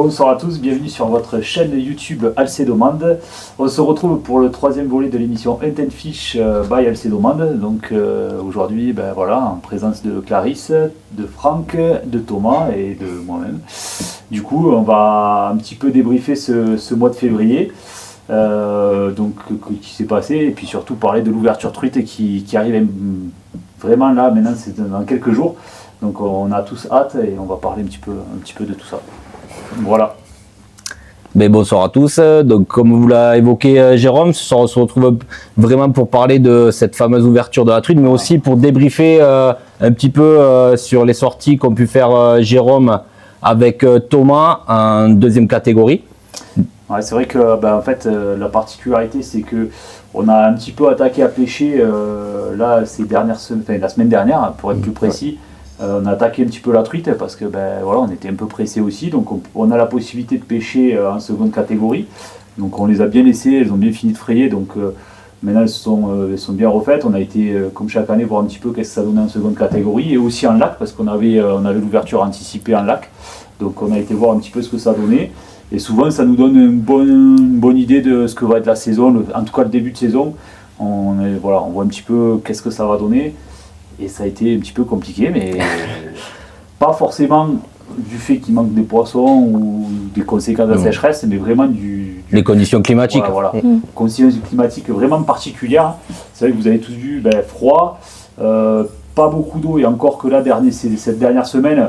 Bonsoir à tous, bienvenue sur votre chaîne YouTube Alcédomande. On se retrouve pour le troisième volet de l'émission Intent Fish by Alcédomande. Donc aujourd'hui, en présence de Clarisse, de Franck, de Thomas et de moi-même. Du coup, on va un petit peu débriefer ce mois de février. Qui s'est passé, et puis surtout parler de l'ouverture truite qui arrive vraiment là, maintenant c'est dans quelques jours. Donc on a tous hâte et on va parler un petit peu de tout ça. Voilà. Bonsoir à tous. Donc comme vous l'a évoqué Jérôme, ce soir on se retrouve vraiment pour parler de cette fameuse ouverture de la truite, mais aussi pour débriefer un petit peu sur les sorties qu'ont pu faire Jérôme avec Thomas en deuxième catégorie. Ouais, c'est vrai que la particularité c'est que on a un petit peu attaqué à pêcher là la semaine dernière pour être plus précis. On a attaqué un petit peu la truite parce que on était un peu pressé aussi, donc on a la possibilité de pêcher en seconde catégorie. Donc on les a bien laissées, elles ont bien fini de frayer, donc maintenant elles sont bien refaites. On a été comme chaque année voir un petit peu qu'est-ce que ça donnait en seconde catégorie et aussi en lac parce qu'on avait l'ouverture anticipée en lac. Donc on a été voir un petit peu ce que ça donnait. Et souvent ça nous donne une bonne idée de ce que va être la saison, en tout cas le début de saison. On voit un petit peu qu'est-ce que ça va donner. Et ça a été un petit peu compliqué, mais pas forcément du fait qu'il manque des poissons ou des conséquences de la sécheresse, mais vraiment les conditions climatiques. Conditions climatiques vraiment particulières. C'est vrai que vous avez tous vu froid, pas beaucoup d'eau, et encore que là, cette dernière semaine,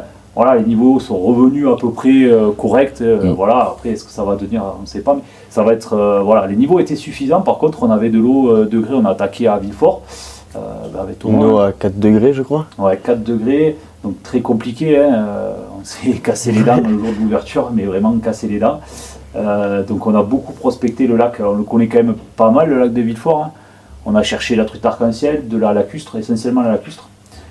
les niveaux sont revenus à peu près corrects. Après, est-ce que ça va devenir, on ne sait pas, mais ça va être. Les niveaux étaient suffisants. Par contre, on avait de l'eau degrés, on a attaqué à Villefort. Avec une eau à 4 degrés, je crois. Ouais, 4 degrés, donc très compliqué. On s'est cassé les dents le jour de l'ouverture, mais vraiment cassé les dents. Donc on a beaucoup prospecté le lac. On le connaît quand même pas mal, le lac de Villefort. On a cherché la truite arc-en-ciel, de la lacustre, essentiellement la lacustre.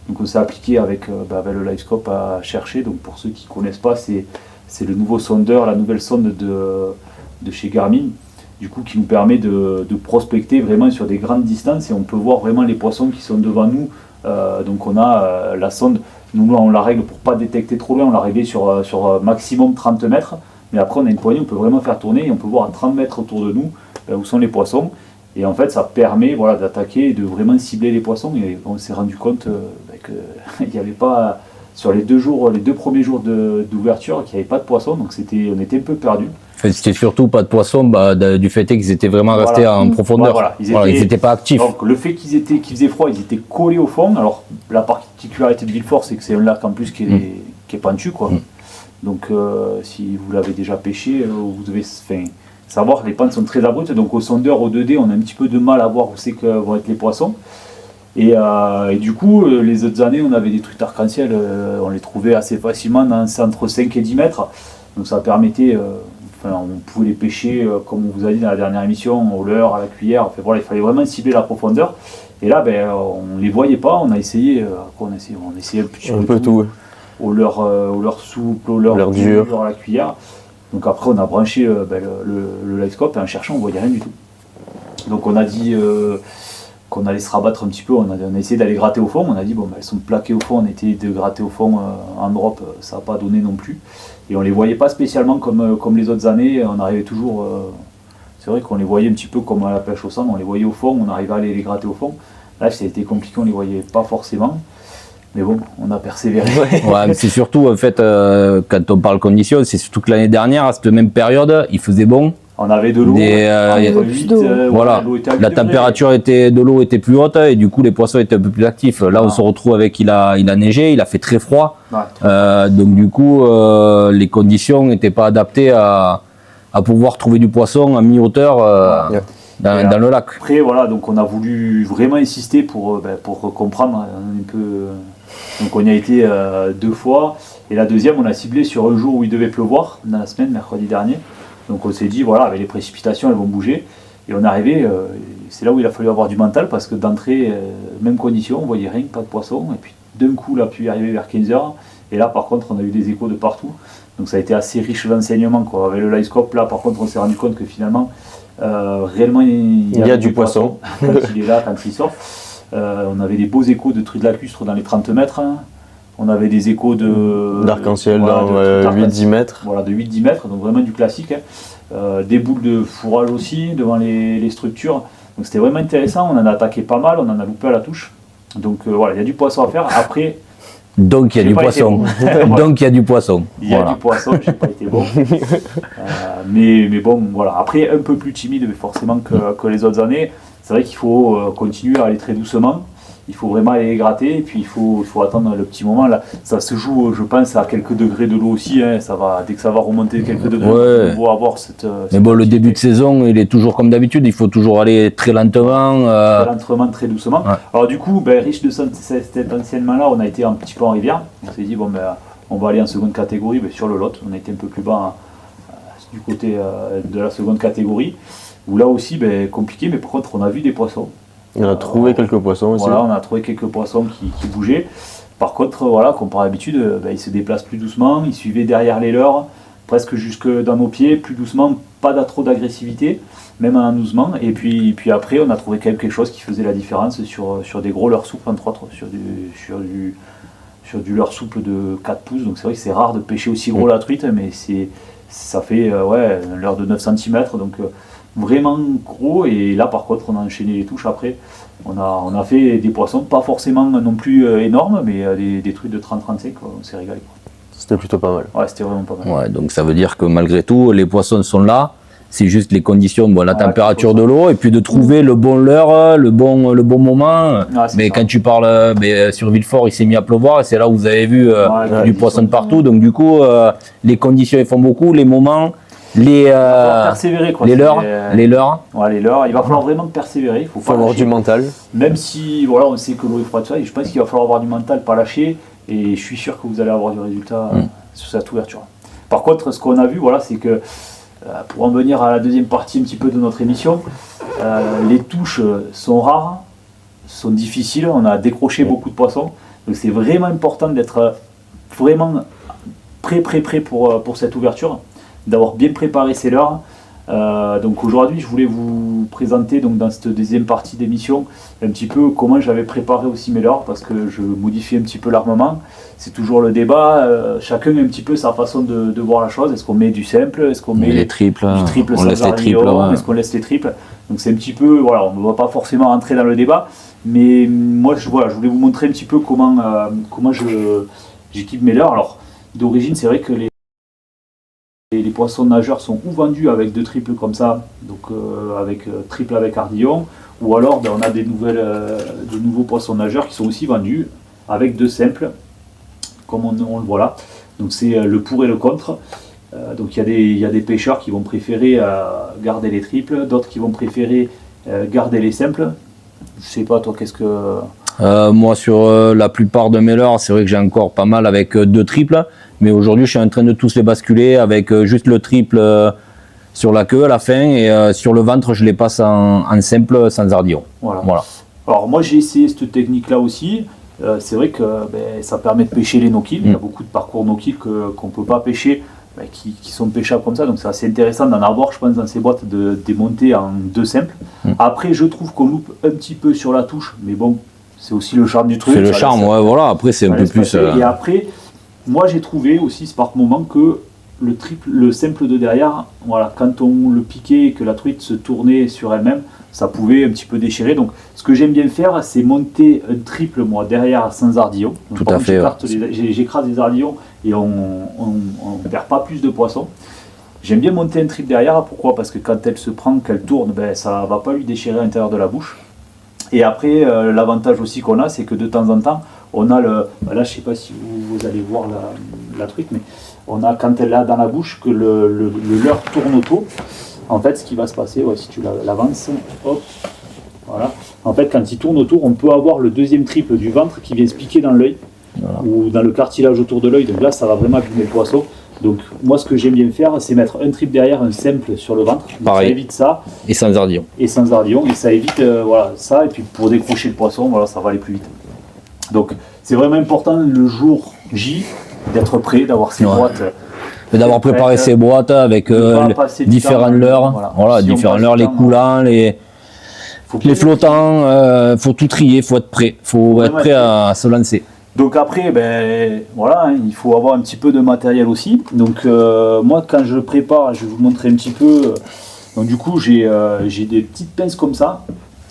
Donc on s'est appliqué avec le LiveScope à chercher. Donc pour ceux qui ne connaissent pas, c'est le nouveau sondeur, la nouvelle sonde de chez Garmin. Du coup, qui nous permet de prospecter vraiment sur des grandes distances et on peut voir vraiment les poissons qui sont devant nous. Donc on a la sonde, nous on la règle pour ne pas détecter trop loin, on l'a réglée sur maximum 30 mètres, mais après on a une poignée, on peut vraiment faire tourner et on peut voir à 30 mètres autour de nous où sont les poissons. Et en fait ça permet d'attaquer et de vraiment cibler les poissons et on s'est rendu compte qu'il n'y avait pas, sur les deux premiers jours d'ouverture, qu'il n'y avait pas de poissons, donc on était un peu perdus. C'était surtout pas de poissons du fait qu'ils étaient vraiment restés en profondeur. Ils n'étaient pas actifs. Donc le fait qu'il faisait froid, ils étaient collés au fond. Alors la particularité de Villefort, c'est que c'est un lac en plus qui est pentu, quoi. Donc si vous l'avez déjà pêché, vous devez savoir que les pentes sont très abruptes. Donc au sondeur, au 2D, on a un petit peu de mal à voir où c'est que vont être les poissons. Et du coup, les autres années, on avait des truites arc-en-ciel, on les trouvait assez facilement entre 5 et 10 mètres. Donc ça permettait... on pouvait les pêcher, comme on vous a dit dans la dernière émission, au leurre, à la cuillère. Il fallait vraiment cibler la profondeur. Et là, on ne les voyait pas. On a essayé, on essayait un peu tout. Au leurre souple, au leurre dur, à la cuillère. Donc après, on a branché le LiveScope et en cherchant, on ne voyait rien du tout. Donc on a dit qu'on allait se rabattre un petit peu. On a essayé d'aller gratter au fond. On a dit, elles sont plaquées au fond. On a essayé de gratter au fond en drop. Ça n'a pas donné non plus. Et on ne les voyait pas spécialement comme les autres années, on arrivait toujours, c'est vrai qu'on les voyait un petit peu comme à la pêche au sang, on les voyait au fond, on arrivait à les gratter au fond. Là, ça a été compliqué, on ne les voyait pas forcément, mais bon, on a persévéré. Mais c'est surtout, en fait, quand on parle conditions, c'est surtout que l'année dernière, à cette même période, il faisait bon. On avait de l'eau, la température de l'eau était plus haute et du coup les poissons étaient un peu plus actifs. Là on se retrouve avec, il a neigé, il a fait très froid, donc du coup les conditions n'étaient pas adaptées à pouvoir trouver du poisson à mi-hauteur dans le lac. Après donc on a voulu vraiment insister pour comprendre un peu. Donc on y a été 2 fois et la deuxième on a ciblé sur un jour où il devait pleuvoir, dans la semaine, mercredi dernier. Donc on s'est dit, avec les précipitations, elles vont bouger. Et on est arrivé, c'est là où il a fallu avoir du mental, parce que d'entrée, même condition, on voyait rien, pas de poisson. Et puis d'un coup, la pluie est arrivée vers 15h. Et là, par contre, on a eu des échos de partout. Donc ça a été assez riche d'enseignements, quoi. Avec le LiveScope, là, par contre, on s'est rendu compte que finalement, réellement, il y a du poisson. Quand il est là, quand il sort. On avait des beaux échos de truites lacustres dans les 30 mètres. On avait des échos d'arc-en-ciel voilà, dans 8-10 mètres. Voilà, de 8-10 mètres, donc vraiment du classique. Des boules de fourrage aussi devant les structures. Donc c'était vraiment intéressant, on en a attaqué pas mal, on en a loupé à la touche. Donc voilà, il y a du poisson à faire. Après, donc il y a du poisson. Bon. Donc il y a du poisson. Il y a du poisson, j'ai pas été bon. Mais bon, voilà. Après, un peu plus timide forcément que les autres années. C'est vrai qu'il faut continuer à aller très doucement. Il faut vraiment aller les gratter et puis il faut attendre le petit moment. Là, ça se joue, je pense, à quelques degrés de l'eau aussi. Hein. Dès que ça va remonter quelques degrés, on va avoir cette. Mais bon, le début de saison, il est toujours comme d'habitude. Il faut toujours aller très lentement. Très lentement, très doucement. Ouais. Alors du coup, riche de cet enseignement-là, on a été un petit peu en rivière. On s'est dit, bon, on va aller en seconde catégorie sur le Lot. On a été un peu plus bas du côté de la seconde catégorie. Où là aussi, compliqué, mais par contre, on a vu des poissons. On a trouvé quelques poissons aussi. Voilà, on a trouvé quelques poissons qui bougeaient. Par contre, voilà, comme par habitude, ils se déplacent plus doucement, ils suivaient derrière les leurs, presque jusque dans nos pieds, plus doucement, pas trop d'agressivité, même en anousement. Et puis après, on a trouvé quelque chose qui faisait la différence sur des gros leurres souples, entre autres, sur du leurre souple de 4 pouces. Donc c'est vrai que c'est rare de pêcher aussi gros la truite, mais ça fait un leurre de 9 cm. Donc vraiment gros, et là par contre on a enchaîné les touches après. On a fait des poissons, pas forcément non plus énormes, mais des trucs de 30-35, on s'est régalé. C'était plutôt pas mal. Ouais, c'était vraiment pas mal. Ouais, donc ça veut dire que malgré tout, les poissons sont là, c'est juste les conditions, la température de l'eau, et puis de trouver le bon leurre, le bon moment. Mais quand tu parles, sur Villefort, il s'est mis à pleuvoir, et c'est là où vous avez vu du poisson de partout, donc du coup, les conditions ils font beaucoup, les moments. Persévérer, quoi. Les leurres. Ouais, les leurres. Il va falloir vraiment persévérer. Il faut avoir du mental. Même si voilà, on sait que l'eau est froide, je pense qu'il va falloir avoir du mental, pas lâcher. Et je suis sûr que vous allez avoir du résultat sur cette ouverture. Par contre, ce qu'on a vu, voilà, c'est que pour en venir à la deuxième partie un petit peu de notre émission, les touches sont rares, sont difficiles. On a décroché beaucoup de poissons. Donc c'est vraiment important d'être vraiment prêt pour cette ouverture, d'avoir bien préparé ses leurres. Donc aujourd'hui, je voulais vous présenter dans cette deuxième partie d'émission un petit peu comment j'avais préparé aussi mes leurres, parce que je modifie un petit peu l'armement. C'est toujours le débat, chacun a un petit peu sa façon de voir la chose. Est-ce qu'on met du simple, est-ce qu'on met les triples, du triple, on laisse les triples, est-ce qu'on laisse les triples? Donc c'est un petit peu, voilà, on ne va pas forcément rentrer dans le débat, mais moi je voulais vous montrer un petit peu comment j'équipe mes leurres. Alors d'origine, c'est vrai que les poissons nageurs sont ou vendus avec 2 triples comme ça, donc avec triple avec ardillon, ou alors on a de nouveaux poissons nageurs qui sont aussi vendus avec 2 simples, comme on le voit là. Donc c'est le pour et le contre. Donc il y a des pêcheurs qui vont préférer garder les triples, d'autres qui vont préférer garder les simples. Je sais pas, toi, qu'est-ce que... Moi, sur la plupart de mes leurres, c'est vrai que j'ai encore pas mal avec 2 triples. Mais aujourd'hui, je suis en train de tous les basculer avec juste le triple sur la queue à la fin. Et sur le ventre, je les passe en simple sans ardillon. Voilà. Alors moi, j'ai essayé cette technique-là aussi. C'est vrai que ça permet de pêcher les no-kills. Il y a beaucoup de parcours no-kills qu'on ne peut pas pêcher, qui sont pêchables comme ça. Donc c'est assez intéressant d'en avoir, je pense, dans ces boîtes, de démonter en 2 simples. Après, je trouve qu'on loupe un petit peu sur la touche. Mais bon, c'est aussi le charme du truc. C'est le charme, voilà. Après, c'est un peu plus... Et après... Moi, j'ai trouvé aussi par moment que le simple de derrière, voilà, quand on le piquait et que la truite se tournait sur elle-même, ça pouvait un petit peu déchirer. Donc, ce que j'aime bien faire, c'est monter un triple, moi, derrière sans ardillon. Donc, tout à fait. J'écrase les ardillons et on ne perd pas plus de poissons. J'aime bien monter un triple derrière. Pourquoi? Parce que quand elle se prend, qu'elle tourne, ça ne va pas lui déchirer à l'intérieur de la bouche. Et après, l'avantage aussi qu'on a, c'est que de temps en temps, on a là, je ne sais pas si vous allez voir la truite, mais on a, quand elle est dans la bouche, que le leurre tourne autour. En fait, ce qui va se passer, si tu l'avances, hop, voilà. En fait, quand il tourne autour, on peut avoir le deuxième triple du ventre qui vient se piquer dans l'œil, ou dans le cartilage autour de l'œil. Donc là, ça va vraiment abîmer le poisson. Donc moi, ce que j'aime bien faire, c'est mettre un triple derrière, un simple sur le ventre. Donc, ça évite ça. Et sans ardillon. Et ça évite ça. Et puis pour décrocher le poisson, ça va aller plus vite. Donc c'est vraiment important le jour J d'être prêt, d'avoir ses boîtes. D'avoir préparé ses boîtes avec différents leurres, différents leurres, les coulants, les flottants, faut tout trier, faut être prêt, à se lancer. Donc après, ben, voilà, hein, il faut avoir un petit peu de matériel aussi. Donc moi, quand je prépare, je vais vous montrer un petit peu. Donc du coup, j'ai des petites pinces comme ça.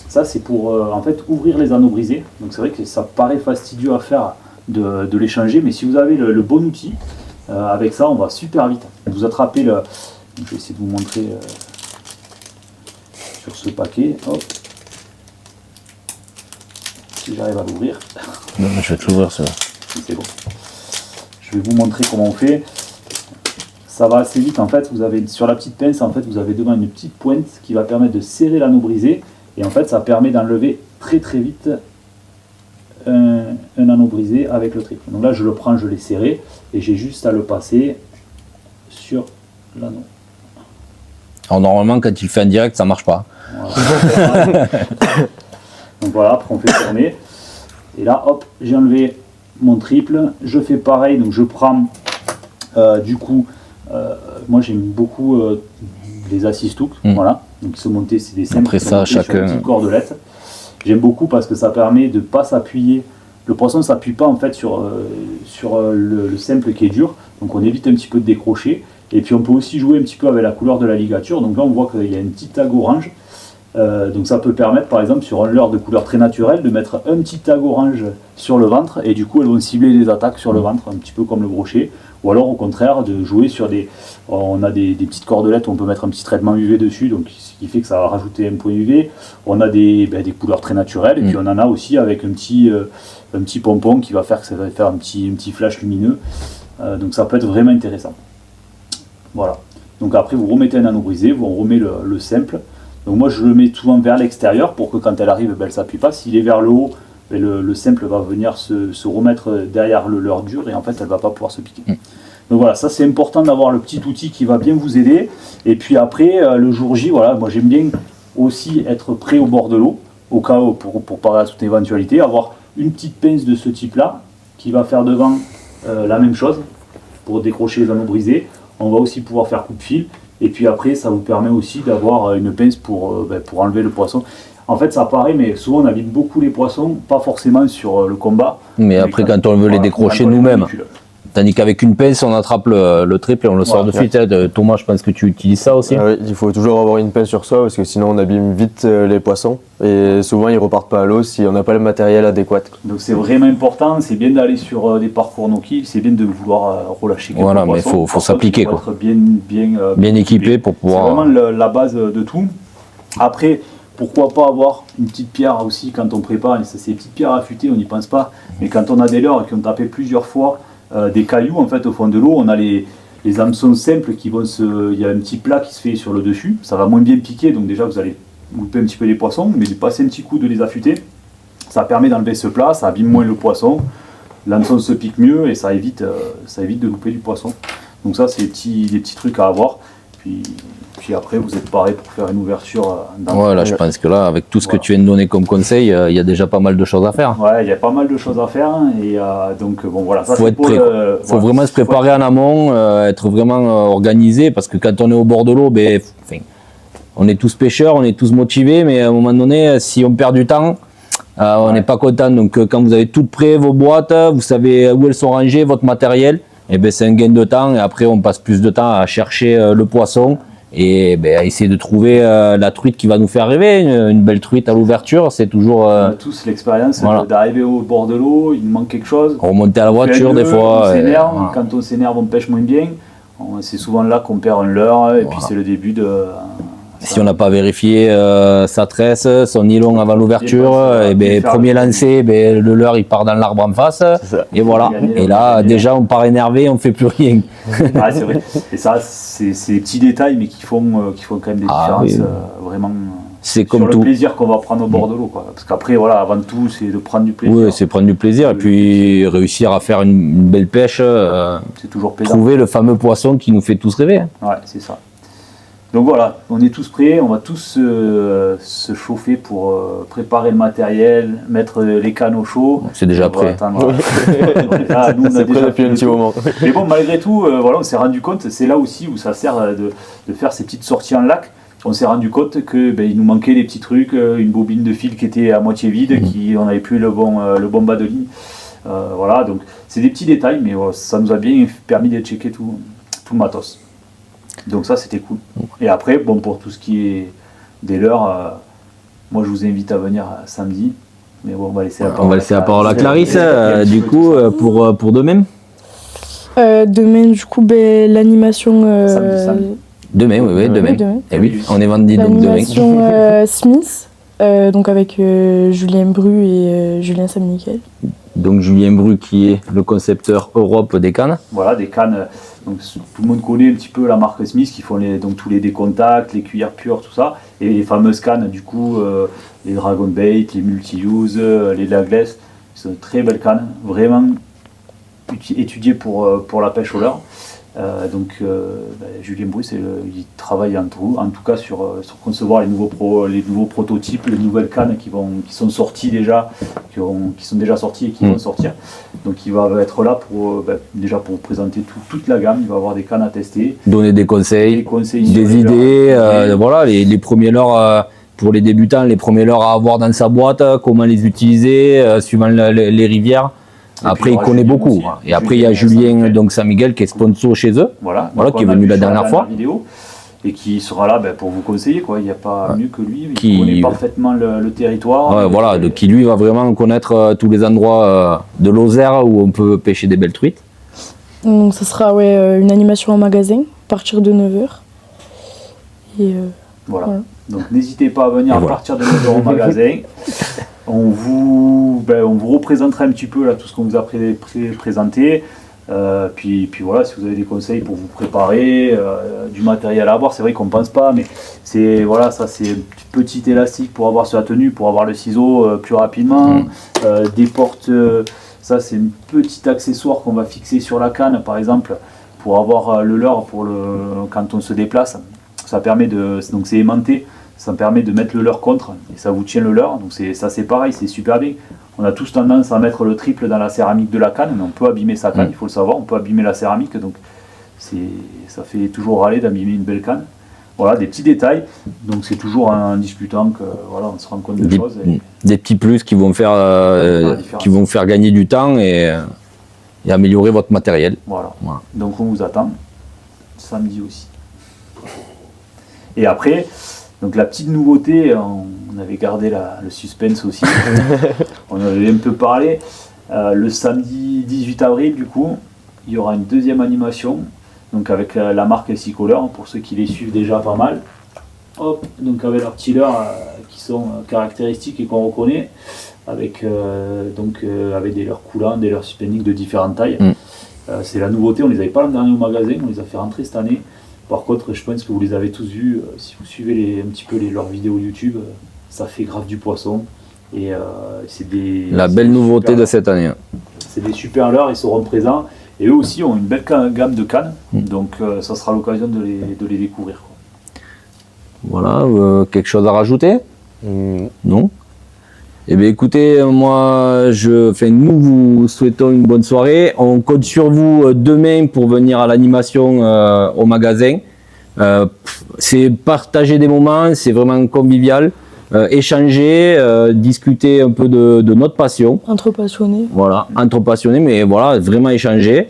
Ça, c'est pour en fait ouvrir les anneaux brisés. Donc c'est vrai que ça paraît fastidieux à faire de les changer, mais si vous avez le bon outil, avec ça, on va super vite. Vous attrapez le... Je vais essayer de vous montrer sur ce paquet. Hop. Si j'arrive à l'ouvrir. Non, je vais te l'ouvrir, ça. C'est bon. Je vais vous montrer comment on fait. Ça va assez vite en fait. Vous avez sur la petite pince, en fait, vous avez devant une petite pointe qui va permettre de serrer l'anneau brisé. Et en fait, ça permet d'enlever très très vite un anneau brisé avec le triple. Donc là, je le prends, je l'ai serré et j'ai juste à le passer sur l'anneau. Alors normalement, quand tu le fais en direct, ça marche pas. Voilà. Donc voilà, après on fait tourner. Et là, hop, j'ai enlevé mon triple. Je fais pareil, donc je prends du coup, moi j'aime beaucoup les assistouks, voilà. Donc ils sont montés, c'est des simples. Après ça, chacun. Sur une cordelette. J'aime beaucoup parce que ça permet de ne pas s'appuyer. Le poisson ne s'appuie pas en fait sur le simple qui est dur. Donc on évite un petit peu de décrocher. Et puis on peut aussi jouer un petit peu avec la couleur de la ligature. Donc là on voit qu'il y a une petite tag orange. Donc ça peut permettre par exemple sur un leurre de couleur très naturelle de mettre un petit tag orange sur le ventre et du coup elles vont cibler les attaques sur le ventre, un petit peu comme le brochet. Ou alors au contraire de jouer sur des... On a des petites cordelettes où on peut mettre un petit traitement UV dessus, donc ce qui fait que ça va rajouter un point UV. On a des couleurs très naturelles et puis on en a aussi avec un petit pompon qui va faire que ça va faire un petit flash lumineux. Donc ça peut être vraiment intéressant. Voilà. Donc après vous remettez un anneau brisé, vous remettez le simple. Donc moi je le mets souvent vers l'extérieur pour que quand elle arrive, ben, elle ne s'appuie pas. S'il est vers le haut, ben, le simple va venir se remettre derrière le leurre dur et en fait elle ne va pas pouvoir se piquer. Donc voilà, ça c'est important d'avoir le petit outil qui va bien vous aider. Et puis après, le jour J, voilà, moi j'aime bien aussi être prêt au bord de l'eau, au cas où, pour parer à toute éventualité, avoir une petite pince de ce type-là qui va faire devant la même chose pour décrocher les anneaux brisés. On va aussi pouvoir faire coup de fil. Et puis après, ça vous permet aussi d'avoir une pince pour enlever le poisson. En fait, ça paraît, mais souvent on abîme beaucoup les poissons, pas forcément sur le combat. Mais après, quand on veut les décrocher nous-mêmes. Tandis qu'avec une pince, on attrape le triple et on le sort de suite. Thomas, je pense que tu utilises ça aussi. Oui, il faut toujours avoir une pince sur soi parce que sinon on abîme vite les poissons et souvent ils repartent pas à l'eau si on n'a pas le matériel adéquat. Donc c'est vraiment important, c'est bien d'aller sur des parcours no-kill, c'est bien de vouloir relâcher quelques poissons. Mais il faut s'appliquer quoi. Être bien équipé pour pouvoir... C'est vraiment la base de tout. Après, pourquoi pas avoir une petite pierre aussi quand on prépare, ces petites pierres affûtées, on n'y pense pas, mais quand on a des leurres qui ont tapé plusieurs fois, des cailloux en fait au fond de l'eau, on a les hameçons simples qui vont il y a un petit plat qui se fait sur le dessus, ça va moins bien piquer, donc déjà vous allez louper un petit peu les poissons, mais de passer un petit coup de les affûter, ça permet d'enlever ce plat, ça abîme moins le poisson, l'hameçon se pique mieux et ça évite de louper du poisson. Donc ça c'est des petits trucs à avoir. Puis après, vous êtes paré pour faire une ouverture. Voilà, je pense que là, avec tout ce que tu viens de donner comme conseil, il y a déjà pas mal de choses à faire. Ouais, il y a pas mal de choses à faire. Et donc, bon, voilà. Il faut être prêt. Il faut vraiment se préparer en amont, être vraiment organisé, parce que quand on est au bord de l'eau, on est tous pêcheurs, on est tous motivés, mais à un moment donné, si on perd du temps, on n'est pas content. Donc, quand vous avez tout prêt, vos boîtes, vous savez où elles sont rangées, votre matériel, c'est un gain de temps. Et après, on passe plus de temps à chercher le poisson. Et à essayer de trouver la truite qui va nous faire rêver, une belle truite à l'ouverture, c'est toujours... On a tous l'expérience d'arriver au bord de l'eau, il nous manque quelque chose. Remonter à la voiture des fois. On s'énerve, quand on s'énerve on pêche moins bien. C'est souvent là qu'on perd un leurre et puis c'est le début de... Si on n'a pas vérifié sa tresse, son nylon avant l'ouverture, premier lancé, le leurre il part dans l'arbre en face, et voilà. Et là, déjà on part énervé, on ne fait plus rien. Ah, c'est vrai. Et ça, c'est des petits détails, mais qui font quand même des différences vraiment. C'est comme sur tout. Le plaisir qu'on va prendre au bord de l'eau, quoi. Parce qu'après, voilà, avant tout, c'est de prendre du plaisir. Oui, c'est prendre du plaisir et puis réussir à faire une belle pêche. C'est toujours plaisant. Trouver le fameux poisson qui nous fait tous rêver. Ouais, c'est ça. Donc voilà, on est tous prêts, on va tous se chauffer pour préparer le matériel, mettre les cannes au chaud. C'est déjà prêt. C'est prêt depuis un petit moment. Mais bon, malgré tout, on s'est rendu compte, c'est là aussi où ça sert de faire ces petites sorties en lac. On s'est rendu compte qu'il nous manquait des petits trucs, une bobine de fil qui était à moitié vide, on n'avait plus le bon bas de ligne. Voilà, donc c'est des petits détails, mais ça nous a bien permis de checker tout le matos. Donc ça, c'était cool. Et après, bon, pour tout ce qui est des leurres, moi je vous invite à venir samedi. Mais bon, on va laisser la parole à Clarisse, du coup, pour demain. Demain, du coup, l'animation. Samedi. Demain, oui, demain. Et oui, on est vendredi, donc demain. L'animation Smith, donc avec Julien Bru et Julien Saint-Michel. Donc Julien Bru qui est le concepteur Europe des cannes. Voilà, des cannes. Donc tout le monde connaît un petit peu la marque Smith qui font donc tous les décontacts, les cuillères pures, tout ça. Et les fameuses cannes, du coup, les Dragon Bait, les Multi-Use, les Lagless. C'est une très belle canne, vraiment étudiée pour la pêche au leurre. Julien Bru, il travaille en tout cas sur concevoir les nouveaux prototypes, les nouvelles cannes qui sont sorties déjà, qui sont déjà sorties et qui vont sortir. Donc il va être là déjà pour présenter toute la gamme. Il va avoir des cannes à tester, donner des conseils des idées, voilà, les premiers leurres pour les débutants, les premiers leurres à avoir dans sa boîte, comment les utiliser suivant les rivières. Après, il connaît beaucoup. Et après, il y a Julien donc Saint-Miguel qui est sponsor chez eux, voilà qui est venu la dernière fois. Vidéo, et qui sera là pour vous conseiller. Il n'y a pas mieux que lui. Il connaît parfaitement le territoire. Voilà, donc qui lui va vraiment connaître tous les endroits de Lozère où on peut pêcher des belles truites. Donc, ça sera une animation en magasin à partir de 9h. Et voilà. Donc, n'hésitez pas à venir à partir de 9h au magasin. On vous représentera un petit peu là, tout ce qu'on vous a présenté. Puis voilà, si vous avez des conseils pour vous préparer, du matériel à avoir, c'est vrai qu'on ne pense pas, mais c'est un petit élastique pour avoir sur la tenue, pour avoir le ciseau plus rapidement. Des portes, ça c'est un petit accessoire qu'on va fixer sur la canne, par exemple, pour avoir le leurre quand on se déplace. Ça permet donc c'est aimanté. Ça permet de mettre le leurre contre et ça vous tient le leurre. Donc c'est pareil, c'est super bien. On a tous tendance à mettre le triple dans la céramique de la canne, mais on peut abîmer sa canne, il faut le savoir, on peut abîmer la céramique, donc ça fait toujours râler d'abîmer une belle canne. Voilà, des petits détails, donc c'est toujours en discutant que on se rend compte de choses. Des petits plus qui vont faire gagner du temps et améliorer votre matériel. Voilà. Donc on vous attend samedi aussi. Et après, donc la petite nouveauté, on avait gardé le suspense aussi, on avait un peu parlé, le samedi 18 avril du coup, il y aura une deuxième animation, donc avec la marque Seacolor, pour ceux qui les suivent déjà pas mal. Hop, donc avec leurs petits leurres qui sont caractéristiques et qu'on reconnaît, avec des leurres coulants, des leurres suspending de différentes tailles. C'est la nouveauté, on les avait pas l'an dernier au magasin, on les a fait rentrer cette année. Par contre, je pense que vous les avez tous vus, si vous suivez un petit peu leurs vidéos YouTube, ça fait grave du poisson. Et c'est la belle nouveauté de cette année. C'est des super leurres, ils seront présents. Et eux aussi ont une belle gamme de cannes, donc ça sera l'occasion de les découvrir. Voilà, quelque chose à rajouter ? Non ? Eh bien écoutez, moi nous vous souhaitons une bonne soirée. On compte sur vous demain pour venir à l'animation au magasin. C'est partager des moments, c'est vraiment convivial. Échanger, discuter un peu de notre passion. Entre passionnés. Voilà, entre passionnés, mais voilà, vraiment échanger.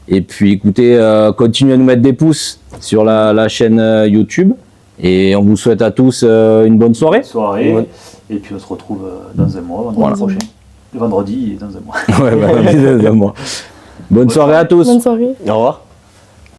Et puis écoutez, continuez à nous mettre des pouces sur la chaîne YouTube. Et on vous souhaite à tous une bonne soirée. Bonne soirée. Ouais. Et puis on se retrouve dans un mois, vendredi prochain. Le vendredi et dans un mois. Dans un mois. Bonne soirée à tous. Bonne soirée. Au revoir.